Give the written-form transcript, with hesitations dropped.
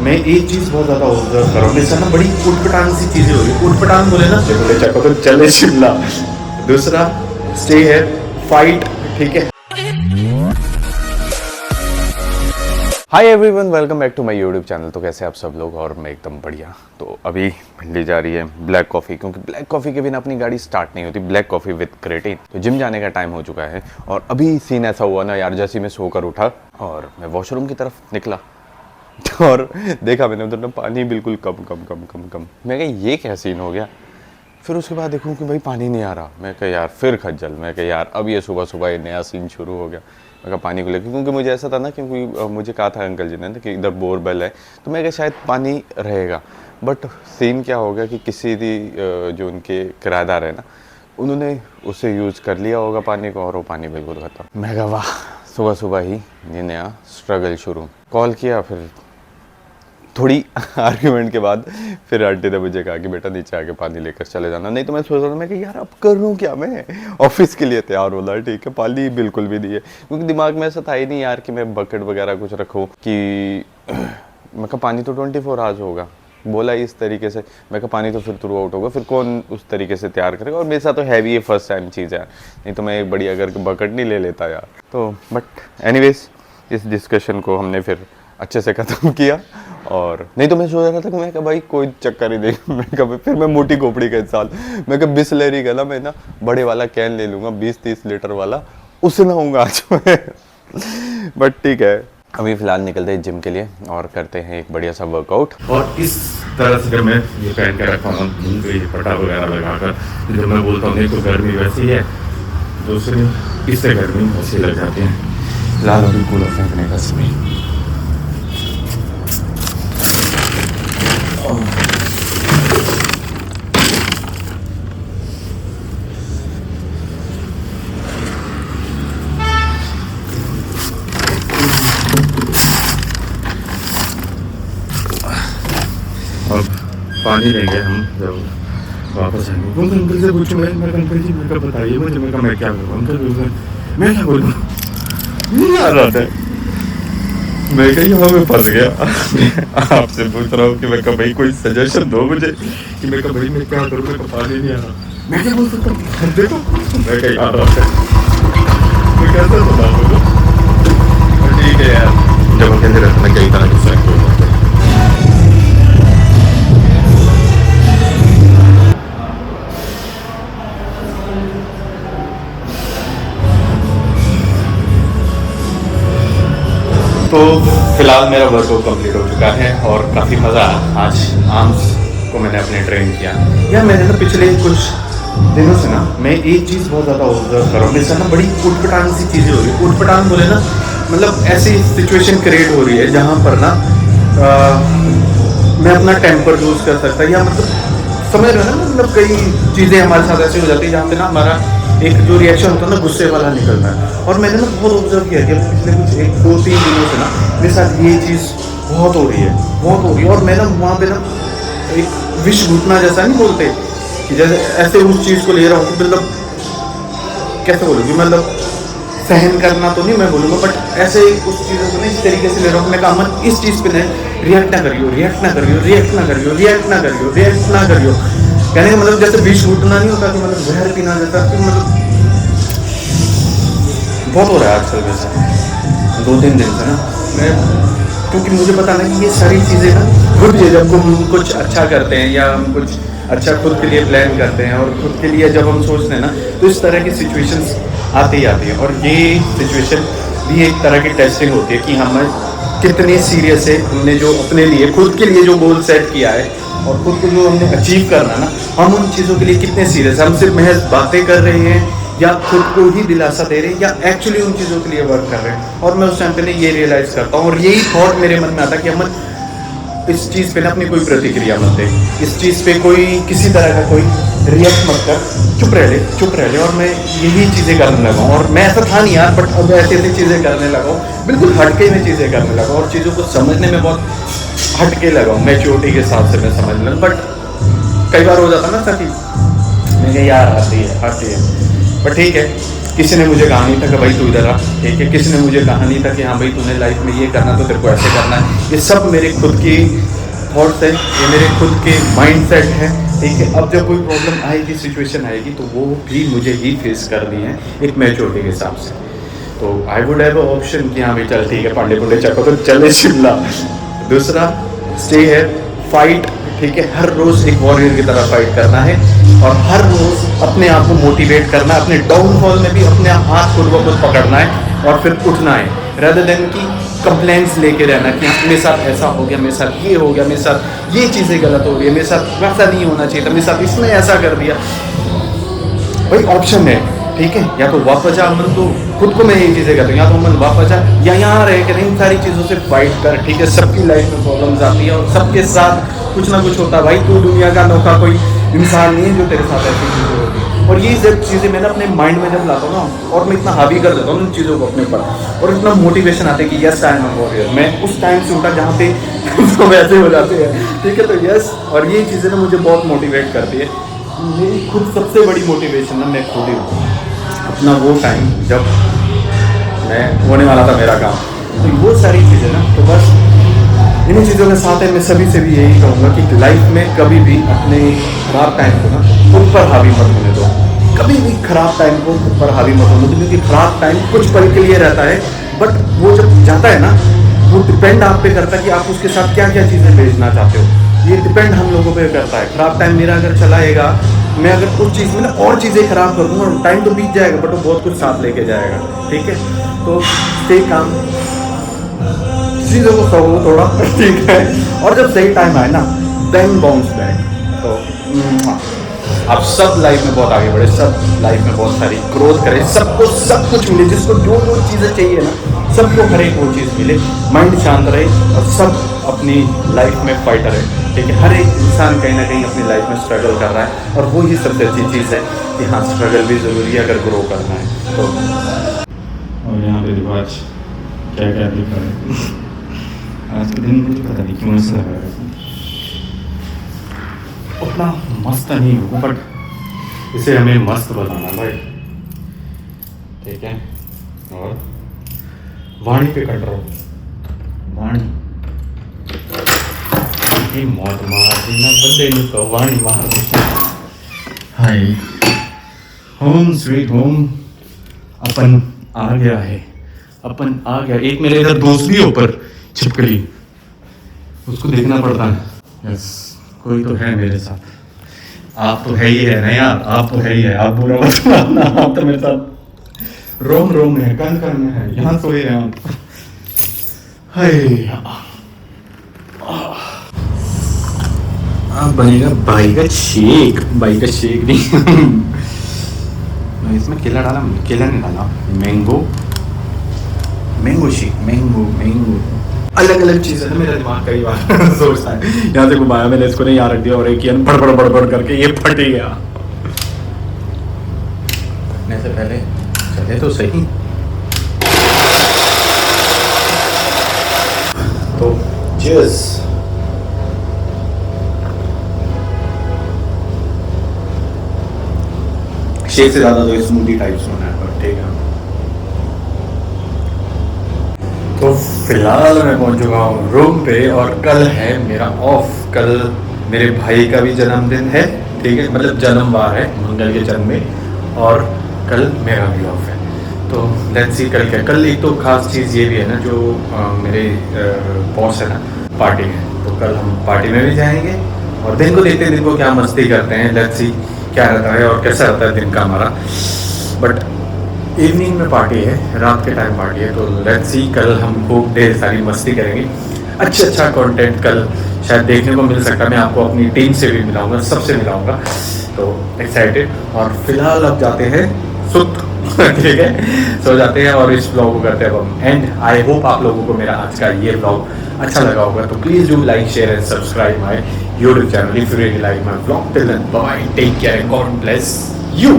मैं एक चीज़ बहुत ज़्यादा ऑब्जर्व कर रहा हूँ, मेरे साथ ना बड़ी उटपटांग सी चीज़ें हो रही। उटपटांग बोले ना, बोले चको तो चले शिमला। दूसरा स्टे है फाइट, ठीक है। Hi everyone, welcome back to my YouTube channel. तो कैसे आप सब लोग? और मैं एकदम बढ़िया। तो अभी भिंडी जा रही है ब्लैक कॉफ़ी, क्योंकि ब्लैक कॉफ़ी के बिना अपनी गाड़ी स्टार्ट नहीं होती। Black coffee with creatine. तो जिम जाने का टाइम हो चुका है और अभी सीन ऐसा हुआ ना यार, जैसे मैं सोकर उठा और मैं वॉशरूम की तरफ निकला और देखा मैंने उधर ना पानी बिल्कुल कम। मैं कहा ये क्या सीन हो गया। फिर उसके बाद देखूँ कि भाई पानी नहीं आ रहा। मैं कहा यार फिर खज्जल। मैं कहा यार अब ये सुबह सुबह ये नया सीन शुरू हो गया। मैं कहा पानी को लेकर, क्योंकि मुझे ऐसा था ना, क्योंकि मुझे कहा था अंकल जी ने कि इधर बोरवेल है, तो मैं कहा शायद पानी रहेगा। बट सीन क्या हो गया कि किसी भी जो उनके किराएदार है ना, उन्होंने उसे यूज़ कर लिया होगा पानी को, और वो पानी बिल्कुल ख़त्म। मैं कहा वाह, सुबह सुबह ही ये नया स्ट्रगल शुरू। कॉल किया, फिर थोड़ी आर्ग्यूमेंट के बाद फिर आंटी ने मुझे कहा कि बेटा नीचे आके पानी लेकर चले जाना। नहीं तो मैं सोच रहा था, मैं कि यार अब करूँ क्या, मैं ऑफिस के लिए तैयार हो रहा, ठीक है, पानी बिल्कुल भी नहीं है। क्योंकि दिमाग में ऐसा था ही नहीं यार कि मैं बकेट वगैरह कुछ रखूँ कि मैं कहा पानी तो 24 आवर्स होगा। बोला इस तरीके से, मैं कहा पानी तो फिर थ्रू आउट होगा, फिर कौन उस तरीके से तैयार करेगा। और मेरे साथ तो हैवी है, फर्स्ट टाइम चीज़ है, नहीं तो मैं एक बड़ी अगर बकेट नहीं ले लेता यार। तो बट एनीवेज इस डिस्कशन को हमने फिर अच्छे से ख़त्म किया। और नहीं तो मैं सोच रहा था कि मैं कहा भाई कोई चक्कर ही नहीं। मैं कहा फिर मैं मोटी खोपड़ी का इंसान, मैं कहा बिस्लरी का ना मैं ना बड़े वाला कैन ले लूँगा, 20-30 लीटर वाला, उससे नहाऊंगा आज मैं। बट ठीक है, अभी फ़िलहाल निकलते हैं जिम के लिए और करते हैं एक बढ़िया सा वर्कआउट। और इस तरह से जब मैं ये पहन के रखा हूँ, ये पटा वगैरह लगाकर, जब मैं बोलता हूँ तो गर्मी वैसी है, दूसरी इससे गर्मी वैसी लग जाती है। फिलहाल अभी कूलर फेंकने का समय। अब पानी लेंगे हम जब वापस आएंगे। क्योंकि अंकल से पूछूँ मैं अंकल जी मेरे को बताइए मुझे, मैं क्या करूँ अंकल, मैं क्या बोलूँ, नहीं आ रहा था। मैं कहीं यहाँ में फंस गया। आपसे पूछ रहा हूँ कि मैं भाई कोई सजेशन दो मुझे कि मैं भाई मैं क्या करूँ, मेरे को पानी नहीं आ रहा, मैं क्या बोल सकता हूँ। देखो मैं कहीं आ रहा था, मैं कैसे सुना बोलूँ। ठीक है यार, जब अकेले रहता मैं कई तरह के सैक हो जाते हैं। तो फिलहाल मेरा वर्कआउट कंप्लीट हो चुका है और काफ़ी मज़ा आया। आज आर्म्स को मैंने अपने ट्रेन किया। या मैंने ना पिछले कुछ दिनों से ना मैं एक चीज़ बहुत ज़्यादा ऑब्जर्व कर रहा हूँ, मेरे साथ ना बड़ी उटपटांग सी चीज़ें हो रही है। उटपटांग बोले ना, मतलब ऐसी सिचुएशन क्रिएट हो रही है जहाँ पर ना मैं अपना टेम्पर यूज़ कर सकता, या मतलब समझ रहे हो ना, मतलब कई चीज़ें हमारे साथ ऐसी हो जाती है जहाँ पे ना हमारा एक जो रिएक्शन होता है ना गुस्से वाला निकलता है। और मैंने ना बहुत ऑब्जर्व किया कि पिछले कुछ 1-2-3 दिनों से ना मेरे साथ ये चीज़ बहुत हो रही है। और मैं ना वहाँ पे ना एक विष घुटना जैसा नहीं बोलते कि जैसे ऐसे उस चीज़ को ले रहा हूँ, मतलब कैसे बोलूँगी, मतलब सहन करना तो नहीं मैं बोलूँगा, बट ऐसे उस चीज़ों को ना इस तरीके से ले रहा हूँ। मैं कहा मन इस चीज़ पे नहीं रिएक्ट ना करियो, कहने का मतलब जैसे विष घुटना नहीं होता कि मतलब जहर पीना जैसा, कि मतलब बहुत हो रहा है आजकल वैसे 2-3 दिन से ना मैं, क्योंकि मुझे पता नहीं कि ये सारी चीज़ें ना खुद ये जब हम कुछ अच्छा करते हैं या हम कुछ अच्छा खुद के लिए प्लान करते हैं और खुद के लिए जब हम सोचते हैं ना, तो इस तरह की सिचुएशंस आती है। और ये सिचुएशन भी एक तरह की टेस्टिंग होती है कि हम कितने सीरियस है, हमने जो अपने लिए खुद के लिए जो गोल सेट किया है और खुद को जो हमने अचीव करना ना, हम उन चीज़ों के लिए कितने सीरियस हैं। हम सिर्फ महज बातें कर रहे हैं या खुद को ही दिलासा दे रहे हैं या एक्चुअली उन चीज़ों के लिए वर्क कर रहे हैं। और मैं उस टाइम पे ये रियलाइज़ करता हूँ और यही थॉट मेरे मन में आता कि अमन इस चीज़ पे ना अपनी कोई प्रतिक्रिया मत दे, इस चीज़ पे कोई किसी तरह का कोई रिएक्ट मत कर, चुप रह ले। और मैं यही चीज़ें करने लगा हूँ। और मैं ऐसा था नहीं यार, बट अब ऐसी चीज़ें करने लगा हूँ, बिल्कुल हटके में चीज़ें करने लगा हूँ और चीज़ों को समझने में बहुत हटके लगा हूँ। मैच्योरिटी के हिसाब से मैं समझ लूँ, बट कई बार हो जाता ना सर कि मैं यार आती है, पर ठीक है, किसी ने मुझे कहा नहीं था कि भाई तू इधर आ, ठीक है, किसी ने मुझे कहा नहीं था कि हाँ भाई तूने लाइफ में ये करना तो तेरे को ऐसे करना है। ये सब मेरे खुद की थॉट्स है, ये मेरे खुद के माइंड सेट है, ठीक है। अब जब कोई प्रॉब्लम आएगी, सिचुएशन आएगी, तो वो भी मुझे ही फेस करनी है एक मैच्योरिटी के हिसाब से। तो आई वुड हैव ऑप्शन कि हाँ भाई चल ठीक है, पांडे पुंडे चको तो चले शिमला। दूसरा स्टे है, फाइट, ठीक है, हर रोज एक वॉरियर की तरह फाइट करना है और हर रोज अपने आप को मोटिवेट करना है, अपने डाउनफॉल में भी अपने हाथ खुद ब खुद पकड़ना है और फिर उठना है, rather देन कि कंप्लेंट्स लेके रहना कि हाँ मेरे साथ ऐसा हो गया, मेरे साथ ये हो गया, मेरे साथ ये चीज़ें गलत हो गई, मेरे साथ वैसा नहीं होना चाहिए था, मेरे साथ इसने ऐसा कर दिया। भाई ऑप्शन है, ठीक है, या तो वापस जा अमन, तो खुद को मैं यही चीज़ें कहता हूँ, या तो अमन वापस जा या यहाँ रह कर इन सारी चीज़ों से फाइट कर, ठीक है। सबकी लाइफ में प्रॉब्लम्स आती है और सबके साथ कुछ ना कुछ होता है भाई, तू दुनिया का अनोखा कोई इंसान नहीं है जो तेरे साथ ऐसी चीज़ें होती है। और ये सब चीज़ें मैं ना अपने माइंड में जब लाता हूँ ना, और मैं इतना हावी कर देता हूँ उन चीज़ों को अपने ऊपर, और इतना मोटिवेशन आता है कि यस आई एम वॉरियर। मैं उस टाइम से उठा जहाँ पे सब ऐसे हो जाते हैं, ठीक है, तो यस। और ये चीज़ें ना मुझे बहुत मोटिवेट करती है। मेरी खुद सबसे बड़ी मोटिवेशन ना मैं खुद ही हूँ। अपना वो टाइम जब मैं होने वाला था मेरा काम, तो वो सारी चीज़ें ना, तो बस इन्हीं चीज़ों के साथ है मैं सभी से भी यही कहूँगा कि लाइफ में कभी भी अपने खराब टाइम को ना खुद पर हावी मत होने दो। कभी भी खराब टाइम को खुद पर हावी मत होने दो, क्योंकि खराब टाइम कुछ पल के लिए रहता है, बट वो जब जाता है ना, वो डिपेंड आप पे करता है कि आप उसके साथ क्या क्या चीज़ें भेजना चाहते हो। ये डिपेंड हम लोगों पे करता है। खराब टाइम मेरा अगर चलाएगा, मैं अगर उस चीज़ में ना और चीज़ें खराब कर दूँगा, टाइम तो बीत जाएगा बट वो बहुत कुछ साथ लेके जाएगा, ठीक है। तो स्टे काम, चीज़ों को सहो थोड़ा, ठीक है। और जब सही टाइम आए ना, देन बाउंस बैक। तो आप सब लाइफ में बहुत आगे बढ़े, सब लाइफ में बहुत सारी ग्रोथ करें, सबको सब कुछ मिले, जिसको जो जो चीज़ें चाहिए ना, सबको हर एक वो चीज़ मिले, माइंड शांत रहे और सब अपनी लाइफ में फाइटर है, ठीक है। हर एक इंसान कहीं ना कहीं अपनी लाइफ में स्ट्रगल कर रहा है और वो ही सबसे अच्छी चीज़ है कि हाँ स्ट्रगल भी ज़रूरी है अगर ग्रो करना है तो। और यहाँ पे देखो आज क्या क्या दिख रहा है। आज के दिन मुझे पता नहीं क्यों ऐसा लग रहा है, उतना मस्त नहीं होगा बट इसे हमें मस्त बनाना भाई, ठीक है। और वाणी पे कट रहा हूँ, वाणी की मौत मार देना बंदे ने तो वाणी मार दी। हाय होम स्वीट होम, अपन आ गया है, अपन आ गया। एक मेरे इधर दोस्त भी ऊपर छिपकली, उसको देखना पड़ता है। यस, कोई तो है मेरे साथ। आप तो है ही है ना यार, आप तो है ही है, आप बुरा मत मानना, आप तो मेरे साथ रोम रोम में है, कन कन में है, यहाँ सोए हैं आप। अब बनेगा भाई का शेक, भाई का शेक नहीं इसमें केला डाला, केला नहीं डाला, mango, mango shake, mango mango अलग अलग चीज़ें ना मेरा दिमाग कई बार सोचता है। यहाँ से घुमाया मैंने, इसको नहीं यहाँ रख दिया और एक बड़बड़ बड़बड़ करके ये फट ही गया। फटने से पहले चले तो सही। तो चीयर्स। शेक से ज़्यादा तो स्मूदी टाइप होना है, पर ठीक है। तो फिलहाल मैं पहुंच चुका हूँ रूम पे और कल है मेरा ऑफ। कल मेरे भाई का भी जन्मदिन है, ठीक है, मतलब जन्मवार है, मंगल के जन्म में, और कल मेरा भी ऑफ है। तो लेट्स सी कल क्या। कल एक तो खास चीज़ ये भी है ना, जो मेरे बॉस है ना, पार्टी है, तो कल हम पार्टी में भी जाएंगे और दिन को देखते हैं, दिन को क्या मस्ती करते हैं, लेट्स सी क्या रहता है और कैसा रहता है दिन का हमारा। बट इवनिंग में पार्टी है, रात के टाइम पार्टी है, तो लेट्स सी कल हम खूब ढेर सारी मस्ती करेंगे। अच्छा कंटेंट कल शायद देखने को मिल सकता है। मैं आपको अपनी टीम से भी मिलाऊंगा, सबसे मिलाऊंगा, तो एक्साइटेड। और फिलहाल अब जाते हैं सुत ठीक है, सो जाते हैं और इस ब्लॉग को करते हैं हम एंड। आई होप आप लोगों को मेरा आज का ये ब्लॉग अच्छा लगा होगा, तो please do like share and subscribe my YouTube channel if you really like my blog. Till then bye, take care, God bless you.